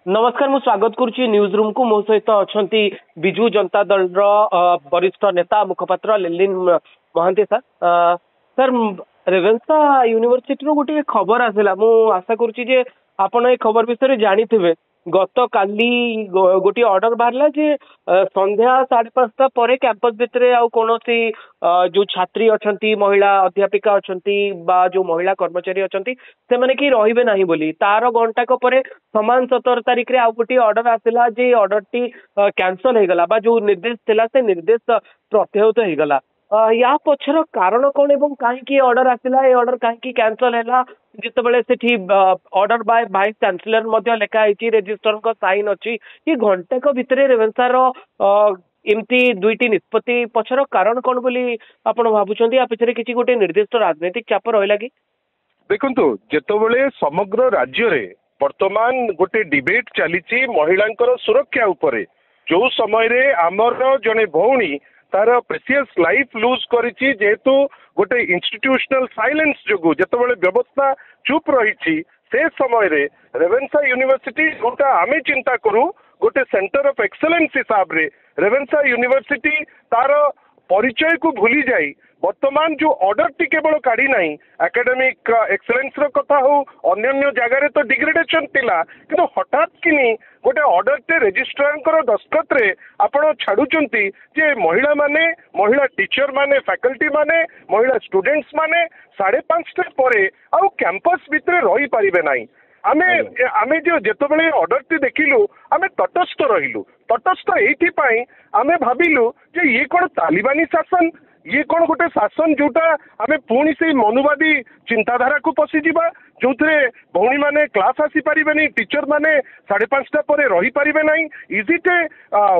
नमस्कार मु स्वागत करुच्ची न्यूज रूम को मो सहित अच्छा विजु जनता दल वरिष्ठ नेता मुखपात्र Lilin Mohanty sir sir Ravenshaw university रो गोटे खबर आसला मु आशा करुच्ची जे आपण ए खबर विषय जानी थे गत काली गोटे ऑर्डर बाहरला जे संध्या 5:30 पर कैंपस भितर आउ कौन जो छात्री अच्छा महिला अध्यापिका अच्छा जो महिला कर्मचारी अच्छा से मैंने कि रही ना बोली तार घंटाक पर समान 17 तारिख आउ गोटे ऑर्डर आसला जे ऑर्डर टी कैंसल हो गला जो निर्देश थिला से निर्देश प्रत्याहृत हो गला या पछर कारण कौन एवं कहीं ऑर्डर आसला ए ऑर्डर कहीं कैंसल है जितेबाला से ऑर्डर बाय वाइस चांसलर लिखाई रेजिस्टर साइन अच्छी ये घंटाक भितर रेवेन्सार एमती दुईटी निष्पत्ति पछर कारण कौन बोली आपण भावुं या पिछले किसी गोटे निर्दिष्ट राजनीतिक चाप रहा कि देखो जितेबाला समग्र राज्य रे वर्तमान गोटे डिबेट चली महिला सुरक्षा उपरे जो समय रे आमर जने भौणी तार प्रेसियस लाइफ लूज करिछि जेहेतु गोटे इंस्टीट्यूशनल साइलेंस जोगु जेतेबाला व्यवस्था चुप रही से समय रे रेवेन्सा यूनिवर्सिटी जोटा आमे चिंता करू गोटे सेंटर ऑफ एक्सेलेंस हिसाब रे रेवेन्सा यूनिवर्सिटी तार परिचय को भूली जाई वर्तमान जो ऑर्डर टी केवल काढ़ी ना एकेडमिक एक्सेलेंस रो कथा हो अन्य जगह तो डिग्रेडेशन थिला किंतु हठात किनी गोटे ऑर्डर टे रजिस्ट्रार दस्तखत रे आपण छाड़ुचंती जे महिला माने महिला टीचर माने फैकल्टी माने महिला स्टूडेंट्स माने 5:30 परे आउ कैंपस भितर रही पारिबे नाही आमे आमे जो जेतबेले ऑर्डर टी देखिलु आमे तटस्थ रहिलु तटस्थ एठी पई आमे भाबिलु जे ये कोन तालिबानी शासन ये कौन गोटे शासन जोटा आमे पुणी से मनुवादी चिंताधारा को पशिजा जो भौणी मैंने क्लास आसी पारे टीचर मैंने 5:30 पर रही पारे ना इज इट ए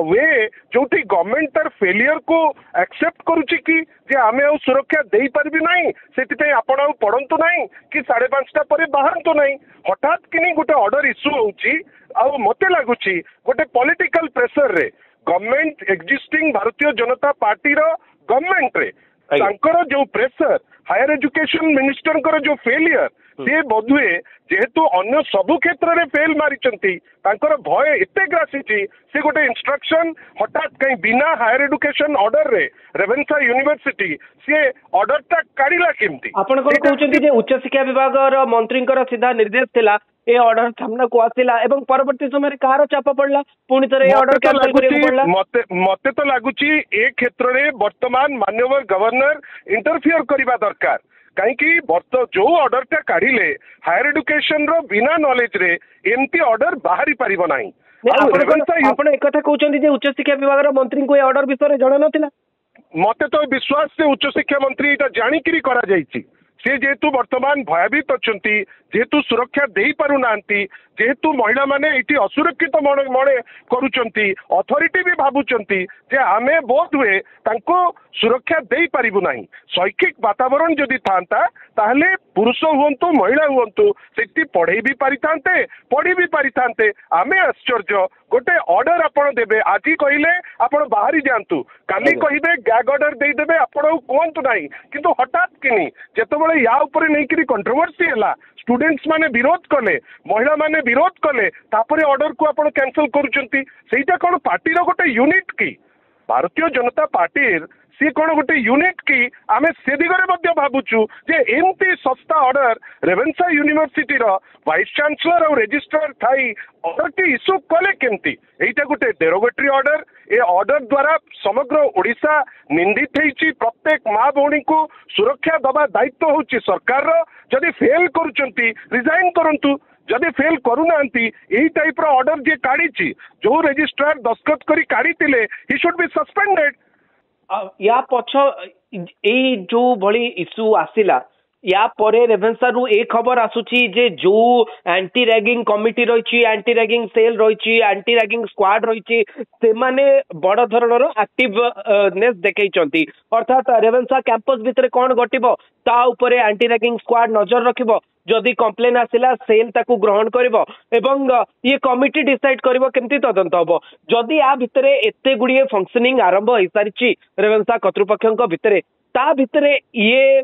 वे जो गवर्नमेंट तार फेलियर को एक्सेप्ट करुच्ची कि जे आमे आ सुरक्षा दे पारि ना से आपण आउ पढ़ंतु ना कि 5:30 पर बाहरतु ना हठात कि गोटे ऑर्डर इश्यू हो मते लगुच गोटे पॉलिटिकल प्रेशर रे government existing Bharatiya Janata party रो गवर्नमेंट रे तांकर जो प्रेशर हायर एजुकेशन मिनिस्टर जो फेलियर से बोधुए जेहेतु अन्य सबु क्षेत्र में फेल मारिचंती तांकर भय एते ग्रासीची से गोटे इंस्ट्रक्शन हठात कहीं बिना हायर एजुकेशन ऑर्डर रे रेवेन्सा यूनिवर्सिटी से ऑर्डर टा काढिला केमती आपण कोन कहउचंती जे उच्च शिक्षा विभाग रो मंत्रींकर सीधा निर्देश थिला ए ऑर्डर सामना को आसिला एवं परवर्ती समय कार चाप पड़ला पुणी थे ऑर्डर कैंसिल करियो पड़ला मते तो लागुची ए क्षेत्र रे वर्तमान माननीय गवर्नर इंटरफियर करबा दरकार कहीं जो ऑर्डर टा काढ़िले हायर एजुकेशन रो बिना नॉलेज रे एमती ऑर्डर बाहरी पारिबो नाही आपण एक कथा कहउचंती जे उच्च शिक्षा विभाग रो मंत्री को ए ऑर्डर विषय जाना नथिला मते तो विश्वास से उच्च शिक्षा मंत्री एटा जानिकरी करा जायछि से जेहेतु वर्तमान भयभीत अच्छा जेहेतु सुरक्षा दे पारु नांती जेहेतु महिला माने इटी असुरक्षित मने करूचंती अथॉरिटी भी भाबुचंती जे आमे बोध हुए तांको सुरक्षा दे पारिबु नाही शैक्षिक वातावरण जदि थांता ताहले पुरुष हुंतु महिला हुंतु सेठी पढ़े भी पारिथांते पढ़ी भी पारिथांते आमे आश्चर्य गोटे ऑर्डर आपण देबे आजी कहिले आपण बाहरी जानतु काली कहिबे गैग ऑर्डर दे देबे आपण कोंतु नाही किंतु हठात किनी जेतबेले या ऊपर नेकिरी कंट्रोवर्सी हला स्टूडेंट्स माने विरोध कले महिला माने विरोध कले तापरे ऑर्डर को आपण कैंसिल करूचंती सेटा कोन पार्टी रो गोटे यूनिट की भारतीय जनता पार्टी सी कौन गोटे यूनिट की आमे से दिगरे भावुचु जे एमती सस्ता ऑर्डर रेवेन्सा यूनिवर्सिटी रो वाइस चांसलर और रजिस्ट्रार थाई ऑर्डर टी इश्यू कले केमती एटा गोटे डेरोगेटरी ऑर्डर ए ऑर्डर द्वारा समग्र ओडिशा निंदित होईची प्रत्येक माँ भौणी को सुरक्षा दबा दायित्व होची सरकार रो जदि फेल करूचंती रिजाइन करंतु जदि फेल करूनांती एही टाइप रो ऑर्डर जे काढीची जो रजिस्ट्रार दस्तखत करी काढीतिले ही शुड बी सस्पेंडेड या पछ ए जो भली इश्यू आसिला या परे रेवेन्सा रु ए खबर आसुची जे जो एंटी रैगिंग कमिटी रही एंटी रैगिंग सेल रही एंटी रैगिंग स्क्वाड रही से माने बड़ धरणर एक्टिवनेस देखैचंती अर्थात रेवेन्सा कैंपस भितर कौन घटिबो ता उपरे एंटी रैगिंग स्क्वाड नजर रखिबो जदि कंप्लेन आसिला सेल ताकू ग्रहण करिवो एवं ये कमिटी डिसाइड करिवो केमती तदंत हबो जदि आ भितरे एते गुडिये फंक्शनिंग आरंभ होई सारिची रेवेन्सा कर्तृपक्षक भितरे ता भितरे ये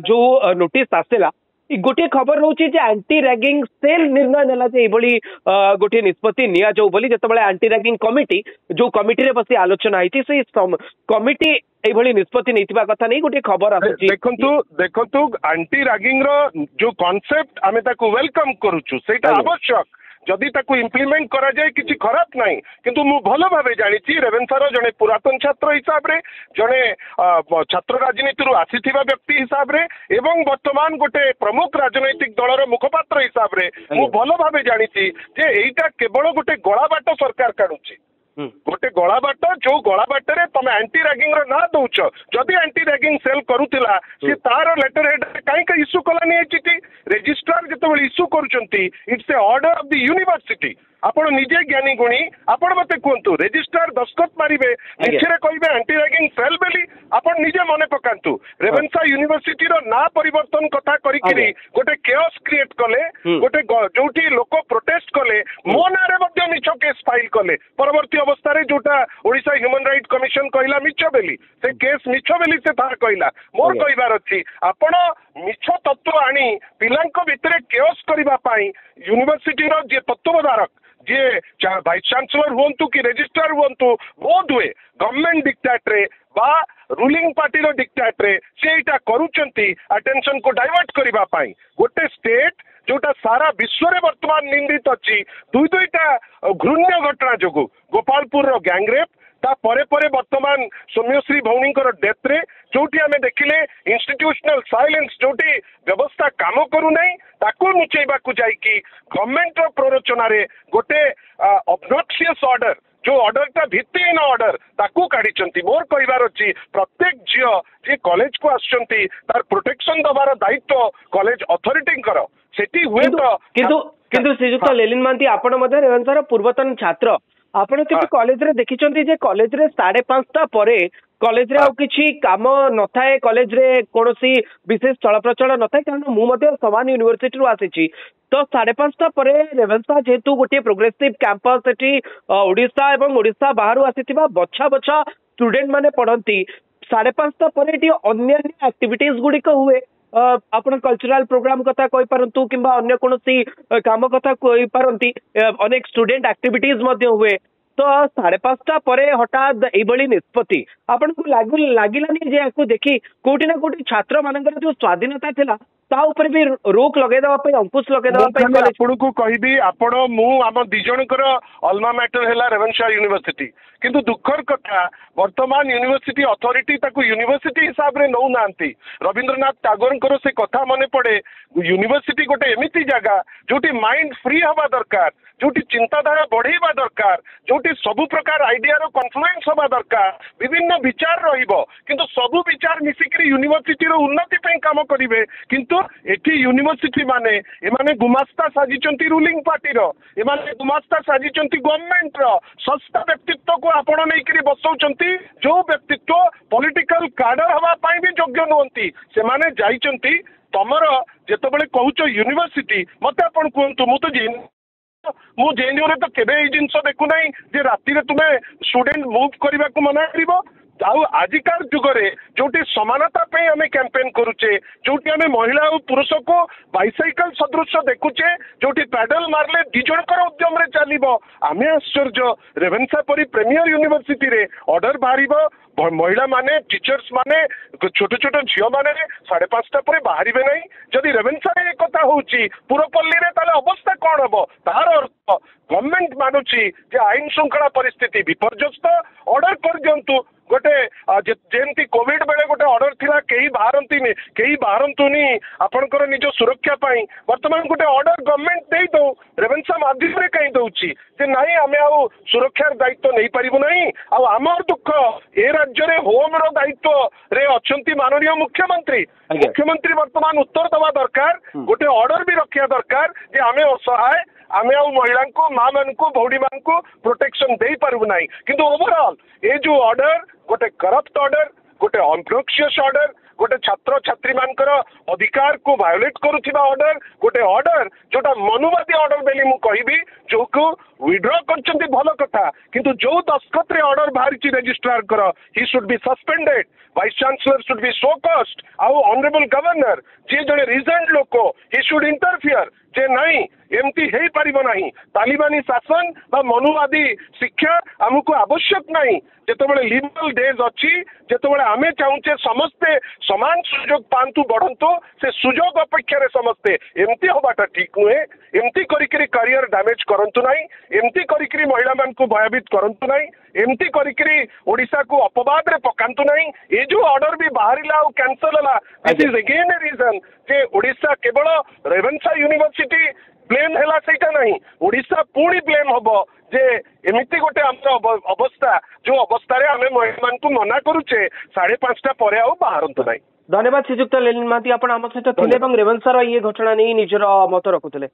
जो नोटिस आसेला गोटे खबर रोचे आंटी रैगिंग सेल निर्णय नेला जे एभली गोटे निष्पत्ति निया जाऊ बोली जतबेले आंटी रैगिंग कमिटी जो कमिटी रे बसी आलोचना होती से कमिटी एभली निष्पत्ति नैतिबा कथा नहीं गोटे खबर आसुची देखंतु आंटी रैगिंग रो जो कांसेप्ट आमे ताको वेलकम करूछु सेटा आवश्यक जदि ताको इम्प्लीमेंट करा जाए किसी खराब नहीं किंतु मु भलो भाबे जानिछि रेवेन्सार जने पुरातन छात्र हिसाब रे जने छात्र राजनीति आसीथिबा व्यक्ति हिसाब रे एवं वर्तमान गोटे प्रमुख राजनैतिक दलर मुखपात्र हिसाब रे मु भलो भाबे जानिछि जे एइटा केवल गोटे गळा बाट सरकार काढुछि गोटे गला बाट जो गला बाटे तुम एंटी रैगिंग ना दौच जदि एंटी रैगिंग सेल करुला सी तार लेटर हेड कहीं इश्यू कलानी चिठी रेजिस्ट्रार जो इश्यू करुँच it's a order of the university आपण निजे ज्ञानी गुणी आपण मते कहतु रेजिस्ट्रार दस्खत मारिबे निचरे कहबे एंटी रैगिंग सेल बेली आपण निजे मने पकांतु रेवेन्सा यूनिवर्सिटी रो ना परिवर्तन कथा करिकिरी गोटे केओस क्रिएट कले गोटे जोठी लोक प्रोटेस्ट कले मो नारे मध्ये मिछ केस फाइल कले परवर्ती अवस्था रे जोटा ओडिशा ह्यूमन राइट कमिशन कहला मिछ बेली से केस मिछ बेली से था कहला मोर कहबार अछि आपण मिछ तत्व आनी पिलांक भितरे केओस करिबा पई यूनिवर्सिटी रो जे तत्वधारक जे वाइस चांसलर हुंतु कि रेजिस्ट्रार हुंतु बोध हुए गवर्नमेंट डिक्टेट रे बा रूलिंग पार्टी रो डिक्टेट रे सेटा करूचंती अटेंशन को डाइवर्ट करिबा पई गोटे स्टेट जोटा सारा विश्व रे वर्तमान निंदित अछि दुईटा घृण्य घटना जोगु गोपालपुर रो गैंगरेप ता परे परे वर्तमान सौम्यश्री भौणीकर डेथ रे जोटी आमे देखिले इंस्टीट्यूशनल साइलेंस जोटी व्यवस्था काम करू नै ताको नुचैबा को जाई कि गवर्नमेंट रो प्ररोचना रे गोटे ऑब्नॉक्सियस ऑर्डर जो ऑर्डर ता भित्तिहीन ऑर्डर ताकू काढिचंती मोर कहबार अछि प्रत्येक झियो जे कॉलेज को आछंती तार प्रोटेक्शन दबार दायित्व कॉलेज अथॉरिटी करो सेठी हुए तो किंतु श्रीजुक्त लेलिन मांती आपण मध्ये रेवेन्सार पूर्वतन छात्र आपण केते कॉलेज रे देखिचंती जे कॉलेज रे 5:30 परे कॉलेज रे किछि काम न थाए कॉलेज रे कोनोसी विशेष चल प्रचल न थाए कारण मु मध्ये समान यूनिवर्सिटी रु आसीछि तो 5:30 परे रेवेन्सा जेतु गोटे प्रोग्रेसिव कैंपस सेठी ओडिशा एवं ओडिशा बाहरु आसीथिबा बछा बछा स्टूडेंट माने पढंती 5:30 परे टी अन्य एक्टिविटीज गुडी को हुए आपण कल्चरल प्रोग्राम कथा कहि परंतु किंबा अन्य कोनोसी काम कथा कहि परंती अनेक स्टूडेंट एक्टिविटीज मध्ये हुए तो 5:30 परे हठात एभली निष्पत्ति आपण को लागिलानी जे याकू देखि कोठी ना कोठी छात्र मानकर जो स्वाधीनता थिला ता ऊपर भी रोक लगे दवा पे अंकुश लगे दवा पे आपण को कहबी आपण मु हम दि जनकर अल्मा मैटर हैला रेवेन्सा यूनिवर्सिटी किंतु दुखर कथा वर्तमान यूनिवर्सिटी अथॉरिटी ताकू यूनिवर्सिटी हिसाब रे नौ नांती रविंद्रनाथ टागोर से कथा मने पड़े यूनिवर्सिटी गोटे एमिति जगह जोटी माइंड फ्री हवा दरकार जोटी चिंताधारा बढ़ेबा दरकार जोटी सबु प्रकार आइडिया रो कॉन्फ्लुएंस हवा दरकार विभिन्न विचार रहिबो किंतु सबु विचार मिसिकरी यूनिवर्सिटी रो उन्नति पे काम करिवे किंतु एठी यूनिवर्सिटी माने एमाने गुमास्ता साजिचंती रूलिंग पार्टी रो एमाने गुमास्ता साजिचंती गवर्नमेंट रो सस्ता व्यक्तित्व को आपण नेकरी बसौचंती जो व्यक्तित्व पॉलिटिकल कार्डर हवा पाई भी योग्य नहंती से माने जाइचंती तमर जेतबेले कहूच यूनिवर्सिटी मते आपण कहंतु मु तो मु जेएनयू रे तो केबे ए जिंस देखु नाही जे राती रे तुमे स्टूडेंट मूव करबा को मना करिवो आजिकार जुगरे जोटी समानता पे आम कैंपेन करुचे जोटी आम महिला और पुरुष को बाइसाइकल सदृश देखुचे जोटी पैडल मारले दिजणकर उद्यम रे चलिबो आमे आश्चर्य रेवेन्सा परी प्रीमियर यूनिवर्सिटी रे ऑर्डर बाहरिबो महिला माने टीचर्स माने छोट छोट झियो माने 5:30 पर बाहरिबे नहीं जदि रेवेन्सा रे कथा होउची पुरपल्ली रे ताले अवस्था कोन हबो तार अर्थ गवर्नमेंट मानुची जे आईन श्रृंखला परिस्थिति विपर्यस्त ऑर्डर कर दियंतु गोटे जेमती कोविड बेले गोटे ऑर्डर थिला केही बाहरंतुनी आपनकर निज सुरक्षा पाई वर्तमान गोटे ऑर्डर गवर्नमेंट देई दो रेवेन्सा माध्यम रे कहीं दउची जे नाही आमे आ सुरक्षार दायित्व नहीं पारिबु नहीं आ हमर दुख ए राज्य रे होम रो दायित्व रे अछंती माननीय मुख्यमंत्री वर्तमान उत्तर दवा दरकार गोटे ऑर्डर भी रखिया दरकार जे आमे असहाय आमे आ महिला को माँ मान को भौड़ी मान को प्रोटेक्शन दे पारबु नहीं किंतु ओवरऑल ए जो ऑर्डर गोटे करप्ट ऑर्डर गोटे अनप्रोक्सियस ऑर्डर गोटे छात्र छात्री मानकर अधिकार को वायोलेट करुवा ऑर्डर गोटे ऑर्डर जोटा मनुवादी ऑर्डर बेली मु कहबी जो को विड्रॉ करछंती भलो कथा किंतु जो दस्खत रे ऑर्डर बाहरी रजिस्ट्रार कर he should be suspended vice chancellor should be so कस्ट आउ ऑनरेबल गवर्नर जे जड़े रिजेंट लोक ही शुड इंटरफियर जे नहीं एमती हेई परिबो नहीं तालिबानी शासन बा मनुवादी शिक्षा हमको आवश्यक नहीं जेतेबेले लिबरल डेज अच्छी जेतेबेले आमे चाहूचे समस्ते समान सुजोग पांतु बढ़ंतु से सुजोग अपेक्षा रे समस्ते एमती होबाटा ठीक नुहे एमती करिकरी करियर डैमेज करंतु नहीं एमती करिकरी महिला मान को भयभीत करंतु नहीं एमती करिकरी ओडिशा को अपवाद रे पकांतु नहीं ए जो ऑर्डर भी बाहरिला और कैंसल हला this is again a reason जे ओडिशा केवल रेवेन्सा यूनिवर्सिटी ब्लेम हैला सेटा नहीं ओडिशा पूरी ब्लेम हबो जे एमिति गोटे हमर अवस्था जो अवस्था रे हमें महिला को मना करूचे 5:30 पर आउ बाहरंतु नहीं। धन्यवाद श्रीजुक्त लेलिन महांती आपण आम सहित थिले एवं रेवेन्सार ये घटना नहीं निजर मत रखुଥିଲେ।